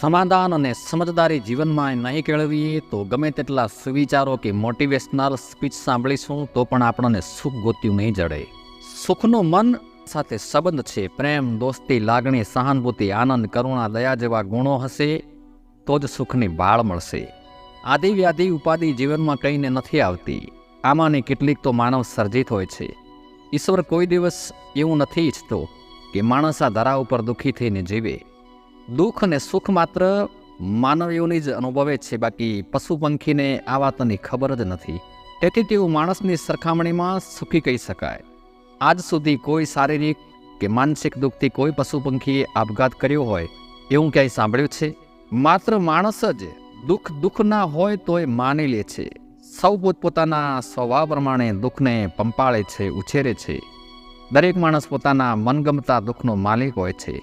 સમાધાન અને સમજદારી જીવનમાં નહીં કેળવીએ તો ગમે તેટલા સુવિચારો કે મોટિવેશનલ સ્પીચ સાંભળીશું તો પણ આપણને સુખ ગોત્યું નહીં જડે. સુખનું મન સાથે સંબંધ છે. પ્રેમ, દોસ્તી, લાગણી, સહાનુભૂતિ, આનંદ, કરુણા, દયા જેવા ગુણો હશે તો જ સુખની બાળ મળશે. આદિ વ્યાધિ ઉપાધિ જીવનમાં કહીને નથી આવતી. આમાંની કેટલીક તો માનવ સર્જિત હોય છે. ઈશ્વર કોઈ દિવસ એવું નથી ઈચ્છતો કે માણસ આ ધરા ઉપર દુઃખી થઈને જીવે. દુઃખ અને સુખ માત્ર માનવીઓની જ અનુભવે છે, બાકી પશુ પંખીને આ વાતની ખબર જ નથી. તેથી તેઓ માણસની સરખામણીમાં સુખી કહી શકાય. આજ સુધી કોઈ શારીરિક કે માનસિક દુઃખથી કોઈ પશુ પંખીએ આપઘાત કર્યો હોય એવું ક્યાંય સાંભળ્યું છે? માત્ર માણસ જ દુઃખ ના હોય તો એ માની લે છે. સૌ પોતપોતાના સ્વભાવ પ્રમાણે દુઃખને પંપાળે છે, ઉછેરે છે. દરેક માણસ પોતાના મનગમતા દુઃખનો માલિક હોય છે.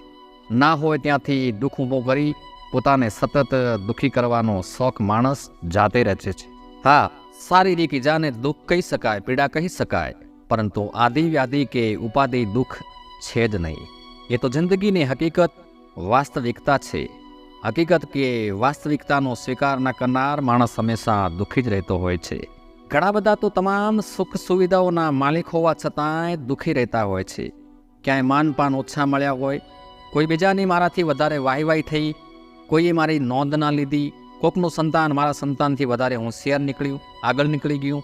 ના હોય ત્યાંથી દુઃખ ઊભો કરી પોતાને સતત દુઃખી કરવાનો શોખ માણસ જાતે રચે છે. હા, શારીરિક ઈજાને દુઃખ કહી શકાય, પીડા કહી શકાય, પરંતુ આદિ વ્યાધિ કે ઉપાધિ દુઃખ છે જ નહીં. એ તો જિંદગીની હકીકત, વાસ્તવિકતા છે. હકીકત કે વાસ્તવિકતાનો સ્વીકાર ન કરનાર માણસ હંમેશા દુઃખી જ રહેતો હોય છે. ઘણા બધા તો તમામ સુખ સુવિધાઓના માલિક હોવા છતાંય દુઃખી રહેતા હોય છે. ક્યાંય માનપાન ઓછા મળ્યા હોય, કોઈ બીજાની મારાથી વધારે વાહવાહી થઈ, કોઈએ મારી નોંધ ના લીધી, કોકનું સંતાન મારા સંતાનથી વધારે હોશિયાર નીકળ્યું, આગળ નીકળી ગયું.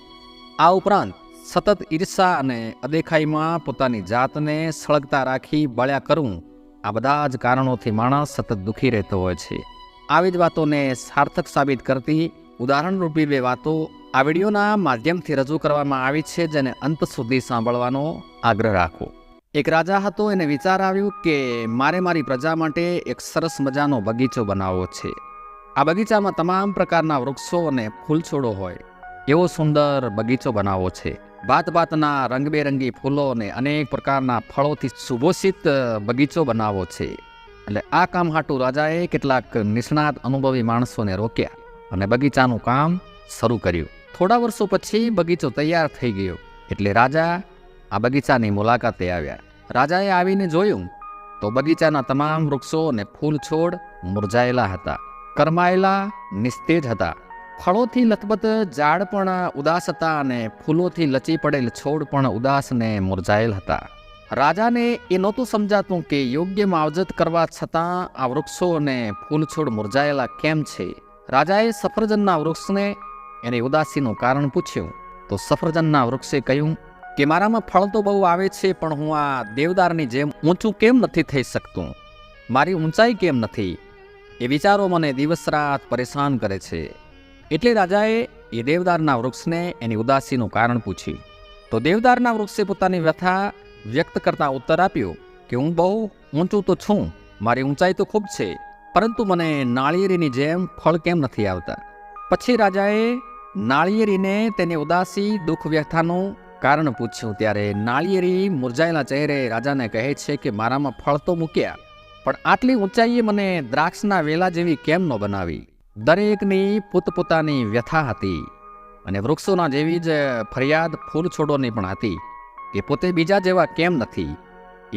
આ ઉપરાંત સતત ઈર્ષા અને અદેખાઈમાં પોતાની જાતને સળગતા રાખી બળ્યા કરવું, આ બધા જ કારણોથી માણસ સતત દુઃખી રહેતો હોય છે. આવી જ વાતોને સાર્થક સાબિત કરતી ઉદાહરણરૂપી બે વાતો આ વિડીયોના માધ્યમથી રજૂ કરવામાં આવી છે, જેને અંત સુધી સાંભળવાનો આગ્રહ રાખો. એક રાજા હતો. એને વિચાર આવ્યું કે મારે મારી પ્રજા માટે એક સરસ મજાનો બગીચો બનાવવો છે. આ બગીચામાં તમામ પ્રકારના વૃક્ષો અને ફૂલછોડો હોય એવો સુંદર બગીચો બનાવવો છે. ભાતભાતના રંગબેરંગી ફૂલો અને અનેક પ્રકારના ફળોથી સુભોષિત બગીચો બનાવવો છે. એટલે આ કામ હાટુ રાજાએ કેટલાક નિષ્ણાત અનુભવી માણસોને રોક્યા અને બગીચાનું કામ શરૂ કર્યું. થોડા વર્ષો પછી બગીચો તૈયાર થઈ ગયો એટલે રાજા આ બગીચાની મુલાકાતે આવ્યા. રાજાએ આવીને જોયું તો બગીચાના તમામ વૃક્ષો અને ફૂલ છોડ મુરઝાયેલા હતા, કરમાયેલા, નિસ્તેજ હતા. ફળોથી લથબથ ઝાડ પણ ઉદાસ હતા અને ફૂલોથી લચી પડેલ છોડ પણ ઉદાસ ને મુરઝાયેલ હતા. રાજાને એ નહોતું સમજાતું કે યોગ્ય માવજત કરવા છતાં આ વૃક્ષો અને ફૂલ છોડ મુરઝાયેલા કેમ છે. રાજાએ સફરજનના વૃક્ષને એની ઉદાસીનું કારણ પૂછ્યું તો સફરજનના વૃક્ષે કહ્યું કે મારામાં ફળ તો બહુ આવે છે, પણ હું આ દેવદારની જેમ ઊંચું કેમ નથી થઈ શકતું? મારી ઊંચાઈ કેમ નથી? એ વિચારો મને દિવસ રાત પરેશાન કરે છે. એટલે રાજાએ એ દેવદારના વૃક્ષને એની ઉદાસીનું કારણ પૂછ્યું. તો દેવદારના વૃક્ષે પોતાની વ્યથા વ્યક્ત કરતા ઉત્તર આપ્યો કે હું બહુ ઊંચું તો છું, મારી ઊંચાઈ તો ખૂબ છે, પરંતુ મને નાળિયેરીની જેમ ફળ કેમ નથી આવતા? પછી રાજાએ નાળિયેરીને તેની ઉદાસી, દુઃખ, વ્યથાનું કારણ પૂછ્યું. ત્યારે નાળિયેરી મુરઝાયેલા ચહેરે રાજાને કહે છે કે મારામાં ફળ તો મૂક્યા, પણ આટલી ઊંચાઈએ મને દ્રાક્ષના વેલા જેવી કેમ ન બનાવી? દરેકની પોતપોતાની વ્યથા હતી અને વૃક્ષોના જેવી જ ફરિયાદ ફૂલ છોડોની પણ હતી કે પોતે બીજા જેવા કેમ નથી.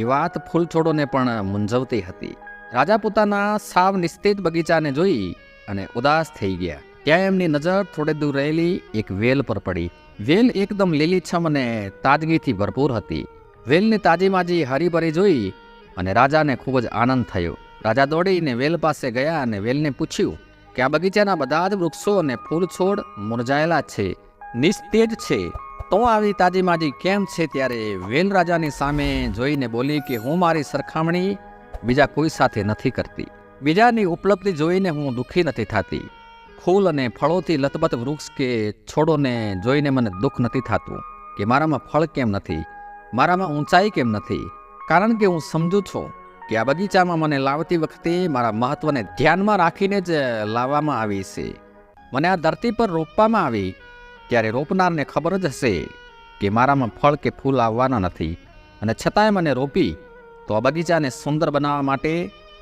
એ વાત ફૂલ છોડોને પણ મૂંઝવતી હતી. રાજા પોતાના સાવ નિસ્તેજ બગીચાને જોઈ અને ઉદાસ થઈ ગયા. ત્યાં એમની નજર થોડે દૂર રહેલી એક વેલ પર પડી. વેલ એકદમ લીલીછમ અને તાજગીથી ભરપૂર હતી. વેલની તાજીમાજી હરીભરી જોઈ અને રાજાને ખૂબ જ આનંદ થયો. રાજા દોડીને વેલ પાસે ગયા અને વેલને પૂછ્યું કે આ બગીચાના બધા જ વૃક્ષો અને ફૂલ છોડ મુરઝાયેલા છે, નિસ્તેજ છે, તો આવી તાજીમાજી કેમ છે? ત્યારે વેલ રાજાની સામે જોઈને બોલી કે હું મારી સરખામણી બીજા કોઈ સાથે નથી કરતી. બીજાની ઉપલબ્ધિ જોઈને હું દુઃખી નથી થતી. ફૂલ અને ફળોથી લથબથ વૃક્ષ કે છોડોને જોઈને મને દુઃખ નથી થતું કે મારામાં ફળ કેમ નથી, મારામાં ઊંચાઈ કેમ નથી. કારણ કે હું સમજુ છું કે આ બગીચામાં મને લાવતી વખતે મારા મહત્વને ધ્યાનમાં રાખીને જ લાવવામાં આવી છે. મને આ ધરતી પર રોપવામાં આવી ત્યારે રોપનારને ખબર જ હશે કે મારામાં ફળ કે ફૂલ આવવાના નથી, અને છતાંય મને રોપી તો આ બગીચાને સુંદર બનાવવા માટે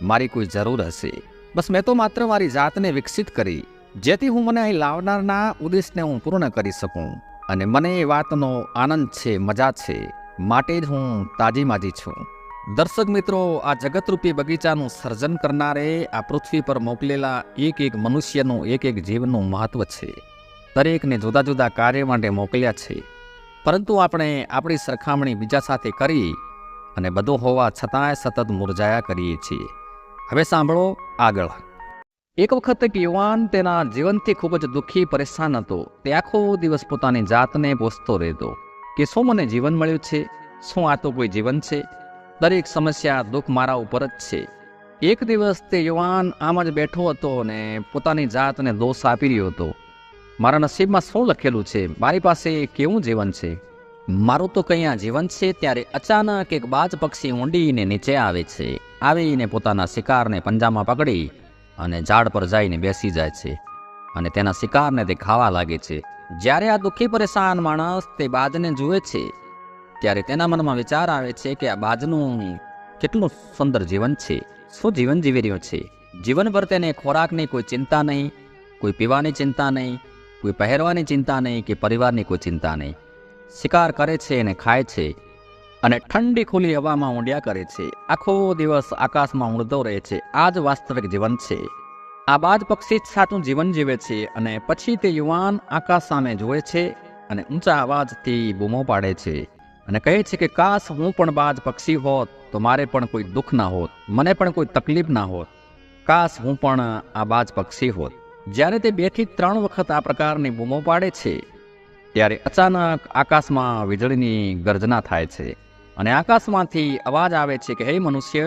મારી કોઈ જરૂર હશે. બસ મેં તો માત્ર મારી જાતને વિકસિત કરી જેથી હું મને અહીં લાવનારના ઉદ્દેશને હું પૂર્ણ કરી શકું. અને મને એ વાતનો આનંદ છે, મજા છે, માટે જ હું તાજીમાજી છું. દર્શક મિત્રો, આ જગતરૂપી બગીચાનું સર્જન કરનારે આ પૃથ્વી પર મોકલેલા એક એક મનુષ્યનું એક એક જીવનું મહત્વ છે. દરેકને જુદા જુદા કાર્ય માટે મોકલ્યા છે, પરંતુ આપણે આપણી સરખામણી બીજા સાથે કરી અને બધું હોવા છતાંય સતત મુરઝાયા કરીએ છીએ. હવે સાંભળો આગળ. એક વખત એક યુવાન તેના જીવનથી ખૂબ જ દુઃખી પરેશાન હતો. તે આખો દિવસ પોતાની જાતને પૂછતો રહેતો કે શું મને જીવન મળ્યું છે? શું આ તો કોઈ જીવન છે? દરેક સમસ્યા દુઃખ મારા ઉપર જ છે. એક દિવસ તે યુવાન આમ જ બેઠો હતો અને પોતાની જાતને દોષ આપી રહ્યો હતો. મારા નસીબમાં શું લખેલું છે? મારી પાસે કેવું જીવન છે? મારું તો કંઈ આ જીવન છે. ત્યારે અચાનક એક બાજ પક્ષી ઊંડીને નીચે આવે છે. આવીને પોતાના શિકારને પંજામાં પકડી અને ઝાડ પર જઈને બેસી જાય છે અને તેના શિકારને તે ખાવા લાગે છે. જ્યારે આ દુઃખી પરેશાન માણસ તે બાજને જુએ છે ત્યારે તેના મનમાં વિચાર આવે છે કે આ બાજનું કેટલું સુંદર જીવન છે. શું જીવન જીવી રહ્યો છે? જીવનભર તેને ખોરાકની કોઈ ચિંતા નહીં, કોઈ પીવાની ચિંતા નહીં, કોઈ પહેરવાની ચિંતા નહીં કે પરિવારની કોઈ ચિંતા નહીં. શિકાર કરે છે અને ખાય છે અને ઠંડી ખુલ્લી હવામાં ઊંડ્યા કરે છે. આખો દિવસ આકાશમાં ઊડતો રહે છે. આ જ વાસ્તવિક જીવન છે. આ બાજ પક્ષી જ સાચું જીવન જીવે છે. અને પછી તે યુવાન આકાશ સામે જુએ છે અને ઊંચા અવાજથી બૂમો પાડે છે અને કહે છે કે કાશ હું પણ બાજ પક્ષી હોત તો મારે પણ કોઈ દુઃખ ના હોત, મને પણ કોઈ તકલીફ ના હોત. કાશ હું પણ આ બાજ પક્ષી હોત. જ્યારે તે 2 થી 3 વખત આ પ્રકારની બૂમો પાડે છે ત્યારે અચાનક આકાશમાં વીજળીની ગર્જના થાય છે અને આકાશમાંથી અવાજ આવે છે કે હે મનુષ્ય,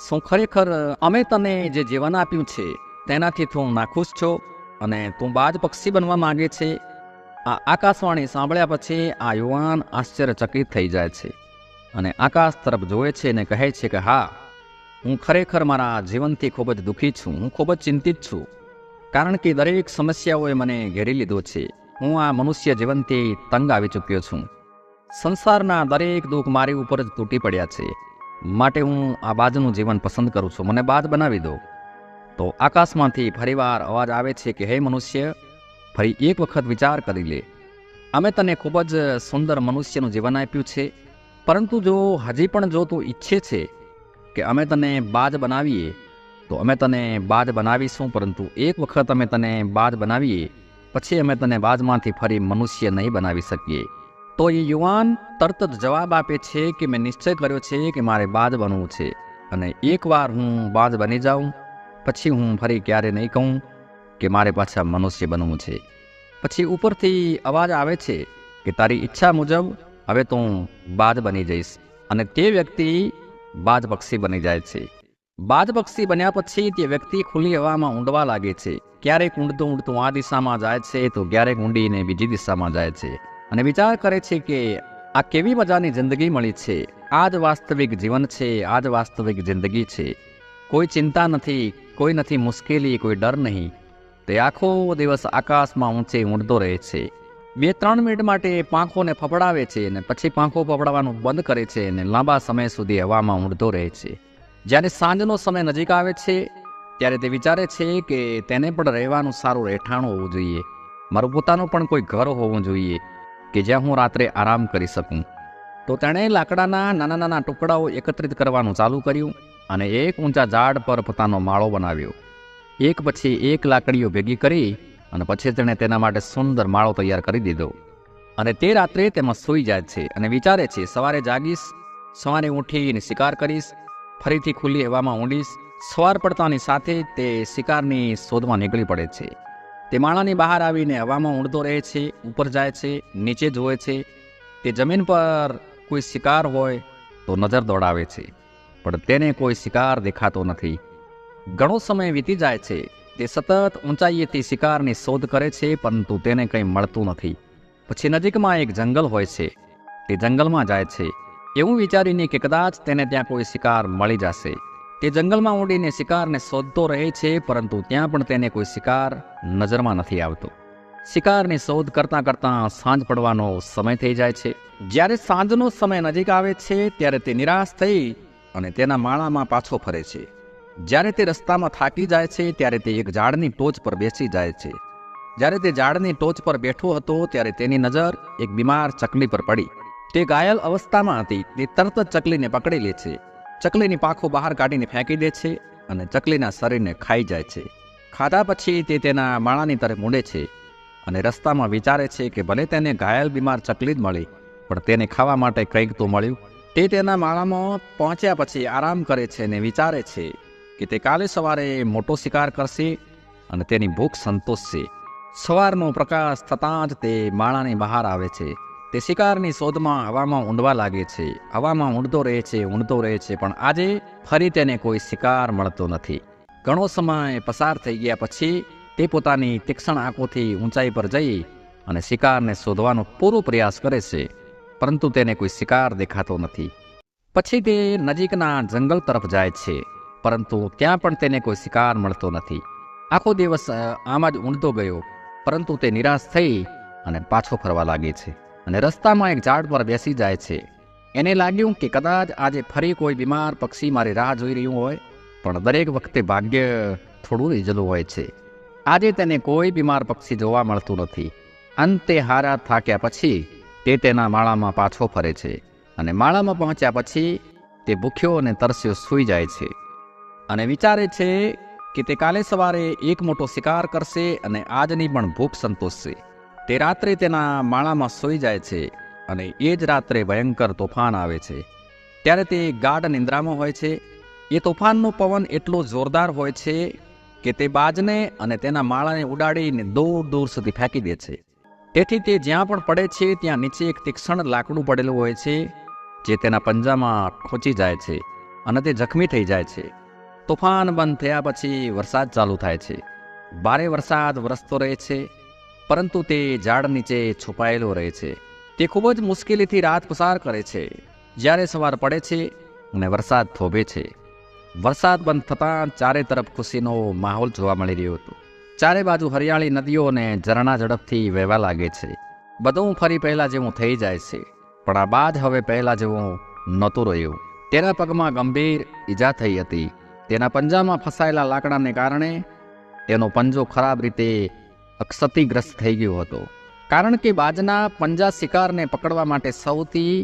શું ખરેખર અમે તને જે જીવન આપ્યું છે તેનાથી તું નાખુશ છો અને તું બાજ પક્ષી બનવા માંગે છે? આ આકાશવાણી સાંભળ્યા પછી આ યુવાન આશ્ચર્યચકિત થઈ જાય છે અને આકાશ તરફ જોવે છે અને કહે છે કે હા, હું ખરેખર મારા જીવનથી ખૂબ જ દુઃખી છું. હું ખૂબ જ ચિંતિત છું, કારણ કે દરેક સમસ્યાઓએ મને ઘેરી લીધો છે. હું આ મનુષ્ય જીવનથી તંગ આવી ચૂક્યો છું. સંસારના દરેક દુઃખ મારી ઉપર જ તૂટી પડ્યા છે. માટે હું આ બાજનું જીવન પસંદ કરું છું. મને બાજ બનાવી દો. તો આકાશમાંથી ફરીવાર અવાજ આવે છે કે હે મનુષ્ય, ફરી એક વખત વિચાર કરી લે. અમે તને ખૂબ જ સુંદર મનુષ્યનું જીવન આપ્યું છે, પરંતુ જો હજી પણ જો તું ઈચ્છે છે કે અમે તને બાજ બનાવીએ તો અમે તને બાજ બનાવીશું, પરંતુ એક વખત અમે તને બાજ બનાવીએ પછી અમે તને બાજમાંથી ફરી મનુષ્ય નહીં બનાવી શકીએ. તો એ યુવાન તરત જ જવાબ આપે છે કે મેં નિશ્ચય કર્યો છે કે મારે બાજ બનવું છે અને એકવાર હું બાજ બની જાઉં પછી હું ફરી ક્યારે નહીં કહું કે મારે પાછા મનુષ્ય બનવું છે. પછી ઉપરથી અવાજ આવે છે કે તારી ઈચ્છા મુજબ હવે તું બાજ બની જઈશ. અને તે વ્યક્તિ બાજ પક્ષી બની જાય છે. બાજ પક્ષી બન્યા પછી તે વ્યક્તિ ખુલ્લી હવામાં ઊંડવા લાગે છે. ક્યારેક ઊંડતું ઊંડતું આ દિશામાં જાય છે તો ક્યારેક ઊંડીને બીજી દિશામાં જાય છે અને વિચાર કરે છે કે આ કેવી મજાની જિંદગી મળી છે. આ જ વાસ્તવિક જીવન છે, આ જ વાસ્તવિક જિંદગી છે. કોઈ ચિંતા નથી, કોઈ નથી મુશ્કેલી, કોઈ ડર નહીં. તે આખો દિવસ આકાશમાં ઊંચે ઊંડતો રહે છે. 2-3 મિનિટ માટે પાંખોને ફફડાવે છે અને પછી પાંખો ફફડાવવાનું બંધ કરે છે અને લાંબા સમય સુધી હવામાં ઊંડતો રહે છે. જ્યારે સાંજનો સમય નજીક આવે છે ત્યારે તે વિચારે છે કે તેને પણ રહેવાનું સારું રહેઠાણું હોવું જોઈએ. મારું પોતાનું પણ કોઈ ઘર હોવું જોઈએ કે જ્યાં હું રાત્રે આરામ કરી શકું. તો તેણે લાકડાના નાના નાના ટુકડાઓ એકત્રિત કરવાનું ચાલુ કર્યું અને એક ઊંચા ઝાડ પર પોતાનો માળો બનાવ્યો. એક પછી એક લાકડીઓ ભેગી કરી અને પછી તેણે તેના માટે સુંદર માળો તૈયાર કરી દીધો અને તે રાત્રે તેમાં સૂઈ જાય છે અને વિચારે છે સવારે જાગીશ, સવારે ઉઠીને શિકાર કરીશ, ફરીથી ખુલ્લી હવામાં ઊંડીશ. સવાર પડતાની સાથે તે શિકારની શોધમાં નીકળી પડે છે. તે માળાની બહાર આવીને હવામાં ઊડતો રહે છે, ઉપર જાય છે, નીચે જુએ છે. તે જમીન પર કોઈ શિકાર હોય તો નજર દોડાવે છે, પણ તેને કોઈ શિકાર દેખાતો નથી. ઘણો સમય વીતી જાય છે. તે સતત ઊંચાઈએથી શિકારની શોધ કરે છે, પરંતુ તેને કંઈ મળતું નથી. પછી નજીકમાં એક જંગલ હોય છે. તે જંગલમાં જાય છે એવું વિચારીને કે કદાચ તેને ત્યાં કોઈ શિકાર મળી જશે. તે જંગલમાં ઊંડીને શિકારને શોધતો રહે છે, પરંતુ ત્યાં પણ તેને કોઈ શિકાર નજરમાં નથી આવતો. શિકારની શોધ કરતાં કરતાં સાંજ પડવાનો સમય થઈ જાય છે. જ્યારે સાંજનો સમય નજીક આવે છે ત્યારે તે નિરાશ થઈ અને તેના માળામાં પાછો ફરે છે. જ્યારે તે રસ્તામાં થાકી જાય છે ત્યારે તે એક ઝાડની ટોચ પર બેસી જાય છે. જ્યારે તે ઝાડની ટોચ પર બેઠો હતો ત્યારે તેની નજર એક બીમાર ચકલી પર પડી. તે ઘાયલ અવસ્થામાં હતી. તે તરત જ ચકલીને પકડી લે છે ચકલીની પાંખો બહાર કાઢીને ફેંકી દે છે અને ચકલીના શરીરને ખાઈ જાય છે. ખાધા પછી તે તેના માળાની તરફ મૂંડે છે અને રસ્તામાં વિચારે છે કે ભલે તેને ઘાયલ બીમાર ચકલી જ મળી, પણ તેને ખાવા માટે કંઈક તો મળ્યું. તે તેના માળામાં પહોંચ્યા પછી આરામ કરે છે અને વિચારે છે કે તે કાલે સવારે મોટો શિકાર કરશે અને તેની ભૂખ સંતોષશે. સવારનો પ્રકાશ થતાં જ તે માળાની બહાર આવે છે. તે શિકારની શોધમાં હવામાં ઊંડવા લાગે છે. હવામાં ઊંડતો રહે છે, પણ આજે ફરી તેને કોઈ શિકાર મળતો નથી. ઘણો સમય પસાર થઈ ગયા પછી તે પોતાની તીક્ષ્ણ આંખોથી ઊંચાઈ પર જઈ અને શિકારને શોધવાનો પૂરો પ્રયાસ કરે છે, પરંતુ તેને કોઈ શિકાર દેખાતો નથી. પછી તે નજીકના જંગલ તરફ જાય છે, પરંતુ ત્યાં પણ તેને કોઈ શિકાર મળતો નથી. આખો દિવસ આમ જ ઊંડતો ગયો, પરંતુ તે નિરાશ થઈ અને પાછો ફરવા લાગે છે અને રસ્તામાં એક ઝાડ પર બેસી જાય છે. એને લાગ્યું કે કદાચ આજે ફરી કોઈ બીમાર પક્ષી મારી રાહ જોઈ રહ્યું હોય, પણ દરેક વખતે ભાગ્ય થોડું રીઝલું હોય છે. આજે તેને કોઈ બીમાર પક્ષી જોવા મળતું નથી. અંતે હારા થાક્યા પછી તે તેના માળામાં પાછો ફરે છે અને માળામાં પહોંચ્યા પછી તે ભૂખ્યો અને તરસ્યો સૂઈ જાય છે અને વિચારે છે કે તે કાલે સવારે એક મોટો શિકાર કરશે અને આજની પણ ભૂખ સંતોષશે. તે રાત્રે તેના માળામાં સૂઈ જાય છે અને એ જ રાત્રે ભયંકર તોફાન આવે છે. ત્યારે તે ગાઢ નિંદ્રામાં હોય છે. એ તોફાનનો પવન એટલો જોરદાર હોય છે કે તે બાજને અને તેના માળાને ઉડાડીને દૂર દૂર સુધી ફેંકી દે છે. તેથી તે જ્યાં પણ પડે છે ત્યાં નીચે એક તીક્ષ્ણ લાકડું પડેલું હોય છે, જે તેના પંજામાં ખોંચી જાય છે અને તે જખમી થઈ જાય છે. તોફાન બંધ થયા પછી વરસાદ ચાલુ થાય છે. ભારે વરસાદ વરસતો રહે છે, પરંતુ તે ઝાડ નીચે છુપાયેલો રહે છે. તે ખૂબ જ મુશ્કેલીથી રાત પસાર કરે છે. જ્યારે સવાર પડે છે અને વરસાદ થોભે છે. વરસાદ બંધ થતાં ચારે તરફ ખુશીનો માહોલ જોવા મળી રહ્યો હતો. ચારે બાજુ હરિયાળી નદીઓ અને ઝરણા ઝડપથી વહેવા લાગે છે. બધું ફરી પહેલાં જેવું થઈ જાય છે, પણ આ બાજ હવે પહેલાં જેવું નહોતું રહ્યું. તેના પગમાં ગંભીર ઈજા થઈ હતી. તેના પંજામાં ફસાયેલા લાકડાને કારણે તેનો પંજો ખરાબ રીતે અક્ષતિગ્રસ્ત થઈ ગયો હતો. કારણ કે બાજના પંજા શિકારને પકડવા માટે સૌથી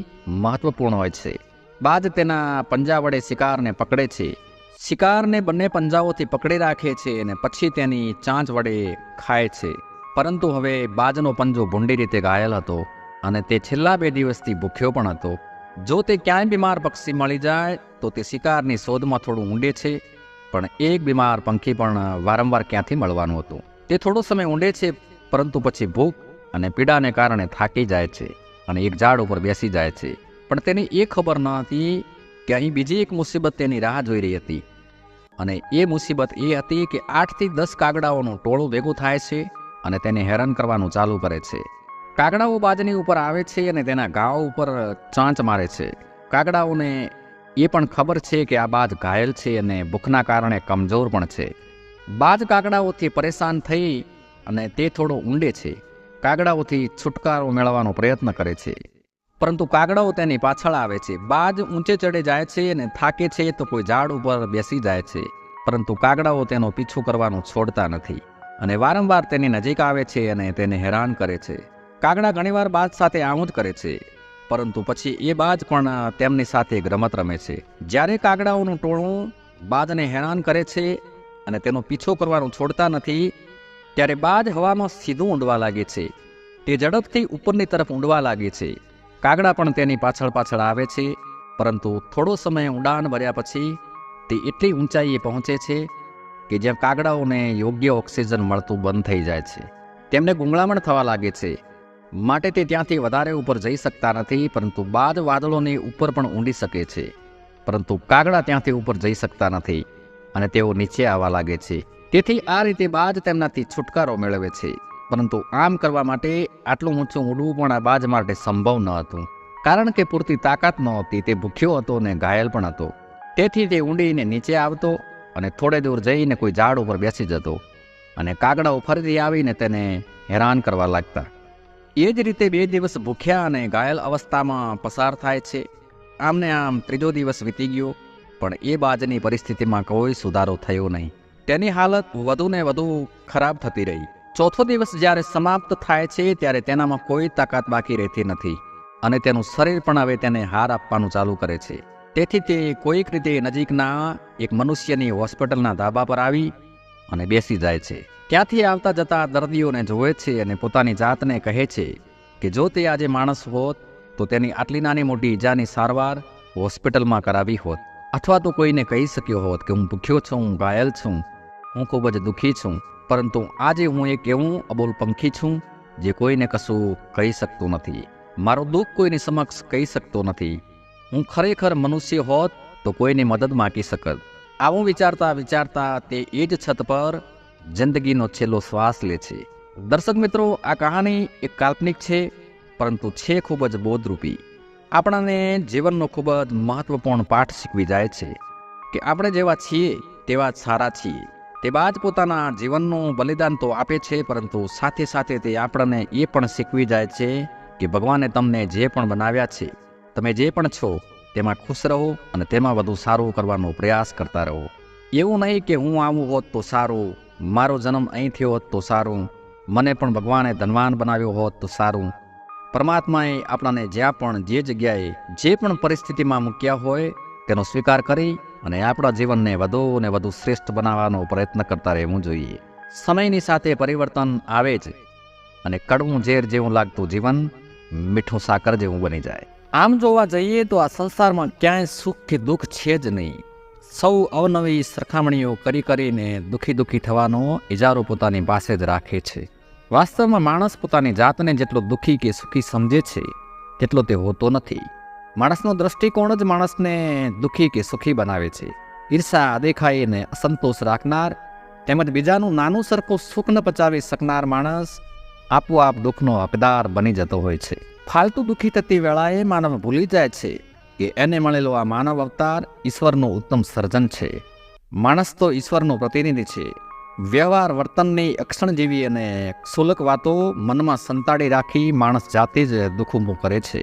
મહત્વપૂર્ણ હોય છે. બાજ તેના પંજા વડે શિકારને પકડે છે. શિકારને બંને પંજાઓથી પકડી રાખે છે અને પછી તેની ચાંચ વડે ખાય છે. પરંતુ હવે બાજનો પંજો ભૂંડી રીતે ઘાયલ હતો અને તે છેલ્લા 2 દિવસથી ભૂખ્યો પણ હતો. જો તે ક્યાંય બીમાર પક્ષી મળી જાય તો તે શિકારની શોધમાં થોડું ઊંડે છે, પણ એક બીમાર પંખી પણ વારંવાર ક્યાંથી મળવાનું હતું. તે થોડો સમય ઊંડે છે, પરંતુ પછી ભૂખ અને પીડાને કારણે થાકી જાય છે અને એક ઝાડ ઉપર બેસી જાય છે. પણ તેને એ ખબર ન હતી કે અહીં બીજી એક મુસીબત તેની રાહ જોઈ રહી હતી, અને એ મુસીબત એ હતી કે 8 થી 10 કાગડાઓનું ટોળું ભેગું થાય છે અને તેને હેરાન કરવાનું ચાલુ કરે છે. કાગડાઓ બાજની ઉપર આવે છે અને તેના ઘાવ ઉપર ચાંચ મારે છે. કાગડાઓને એ પણ ખબર છે કે આ બાજ ઘાયલ છે અને ભૂખના કારણે કમજોર પણ છે. બાજ કાગડાઓથી પરેશાન થઈ અને તે થોડો ઊંડે છે. કાગડાઓથી છુટકારો મેળવવાનો પ્રયત્ન કરે છે, પરંતુ કાગડાઓ તેની પાછળ આવે છે. બાજ ઊંચે ચડે જાય છે અને થાકે છે તો કોઈ ઝાડ ઉપર બેસી જાય છે, પરંતુ કાગડાઓ તેનો પીછો કરવાનું છોડતા નથી અને વારંવાર તેની નજીક આવે છે અને તેને હેરાન કરે છે. કાગડા ઘણીવાર બાજ સાથે આવું જ કરે છે, પરંતુ પછી એ બાજ પણ તેમની સાથે એક રમત રમે છે. જ્યારે કાગડાઓનું ટોળું બાજને હેરાન કરે છે અને તેનો પીછો કરવાનું છોડતા નથી, ત્યારે બાજ હવામાં સીધું ઊંડવા લાગે છે. તે ઝડપથી ઉપરની તરફ ઊંડવા લાગે છે. કાગડા પણ તેની પાછળ પાછળ આવે છે, પરંતુ થોડો સમય ઉડાન ભર્યા પછી તે એટલી ઊંચાઈએ પહોંચે છે કે જ્યાં કાગડાઓને યોગ્ય ઓક્સિજન મળતું બંધ થઈ જાય છે. તેમને ગુંગળામણ થવા લાગે છે, માટે તે ત્યાંથી વધારે ઉપર જઈ શકતા નથી. પરંતુ બાજ વાદળોની ઉપર પણ ઊંડી શકે છે, પરંતુ કાગડા ત્યાંથી ઉપર જઈ શકતા નથી અને તેઓ નીચે આવવા લાગે છે. તેથી આ રીતે બાજ તેમનાથી છુટકારો મેળવે છે. પરંતુ આમ કરવા માટે આટલું ઊંચું ઉડવું પણ આ બાજ માટે સંભવ ન હતું, કારણ કે પૂરતી તાકાત નહોતી. તે ભૂખ્યો હતો અને ઘાયલ પણ હતો. તેથી તે ઊંડીને નીચે આવતો અને થોડે દૂર જઈને કોઈ ઝાડ ઉપર બેસી જતો અને કાગડાઓ ફરીથી આવીને તેને હેરાન કરવા લાગતા. એ જ રીતે 2 દિવસ ભૂખ્યા અને ઘાયલ અવસ્થામાં પસાર થાય છે. આમને આમ 3જો દિવસ વીતી ગયો, પણ એ બાજની પરિસ્થિતિમાં કોઈ સુધારો થયો નહીં. તેની હાલત વધુ ને વધુ ખરાબ થતી રહી. 4થો દિવસ જ્યારે સમાપ્ત થાય છે ત્યારે તેનામાં કોઈ તાકાત બાકી રહેતી નથી અને તેનું શરીર પણ હવે તેને હાર આપવાનું ચાલુ કરે છે. તેથી તે કોઈક રીતે નજીકના એક મનુષ્યની હોસ્પિટલના ધાબા પર આવી અને બેસી જાય છે. ત્યાંથી આવતા જતા દર્દીઓને જોવે છે અને પોતાની જાતને કહે છે કે જો તે આજે માણસ હોત તો તેની આટલી નાની મોટી ઈજાની સારવાર હોસ્પિટલમાં કરાવી હોત, અથવા તો કોઈને કહી શક્યો હોત કે હું ભૂખ્યો છું, હું ઘાયલ છું, હું ખૂબ જ દુઃખી છું, પરંતુ આજે હું એક એવું અબોલ પંખી છું જે કોઈને કશું કહી શકતું નથી. મારું દુઃખ કોઈની સમક્ષ કહી શકતો નથી. હું ખરેખર મનુષ્ય હોત તો કોઈની મદદ માગી શકત. આવું વિચારતા વિચારતા તે એ જ છત પર જિંદગીનો છેલ્લો શ્વાસ લે છે. દર્શક મિત્રો, આ કહાની એક કાલ્પનિક છે, પરંતુ છે ખૂબ જ બોધરૂપી. આપણને જીવનનો ખૂબ જ મહત્વપૂર્ણ પાઠ શીખવી જાય છે કે આપણે જેવા છીએ તેવા જ સારા છીએ. તે બાદ પોતાના જીવનનું બલિદાન તો આપે છે, પરંતુ સાથે સાથે તે આપણને એ પણ શીખવી જાય છે કે ભગવાને તમને જે પણ બનાવ્યા છે, તમે જે પણ છો તેમાં ખુશ રહો અને તેમાં વધુ સારું કરવાનો પ્રયાસ કરતા રહો. એવું નહીં કે હું આવું હોત તો સારું, મારો જન્મ અહીં થયો હોત તો સારું, મને પણ ભગવાને ધનવાન બનાવ્યો હોત તો સારું. પરમાત્માએ આપણને જ્યાં પણ જે જગ્યાએ જે પણ પરિસ્થિતિમાં મૂક્યા હોય તેનો સ્વીકાર કરી અને આપણા જીવનને વધુ ને વધુ શ્રેષ્ઠ બનાવવાનો પ્રયત્ન કરતા રહેવું જોઈએ. સમયની સાથે પરિવર્તન આવે જ અને કડવું ઝેર જેવું લાગતું જીવન મીઠું સાકર જેવું બની જાય. આમ જોવા જઈએ તો આ સંસારમાં ક્યાંય સુખ કે દુઃખ છે જ નહીં. સૌ અવનવી સરખામણીઓ કરીને દુઃખી થવાનો ઇજારો પોતાની પાસે જ રાખે છે. વાસ્તવમાં માણસ પોતાની જાતને જેટલો દુઃખી કે સુખી સમજે છે તેટલો તે હોતો નથી. માણસનો દ્રષ્ટિકોણ જ માણસને દુઃખી કે સુખી બનાવે છે. ઈર્ષા, દેખાઈને અસંતોષ રાખનાર તેમજ બીજાનું નાનું સરખું સુખ ન પચાવી શકનાર માણસ આપોઆપ દુઃખનો હકદાર બની જતો હોય છે. ફાલતુ દુઃખી થતી વેળાએ માનવ ભૂલી જાય છે કે એને મળેલો આ માનવ અવતાર ઈશ્વરનું ઉત્તમ સર્જન છે. માણસ તો ઈશ્વરનું પ્રતિનિધિ છે. વ્યવહાર વર્તનની અક્ષણ જેવી અને ક્ષુલક વાતો મનમાં સંતાડી રાખી માણસ જાતે જ દુઃખ ઊભું કરે છે.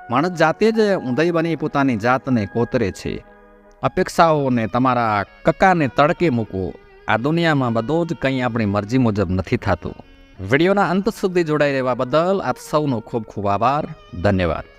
માણસ જાતે જ ઊંધઈ બની પોતાની જાતને કોતરે છે. અપેક્ષાઓને તમારા કક્કાને તડકે મૂકો. આ દુનિયામાં બધું જ કંઈ આપણી મરજી મુજબ નથી થતું. વિડીયોના અંત સુધી જોડાઈ રહેવા બદલ આપ સૌનો ખૂબ ખૂબ આભાર. ધન્યવાદ.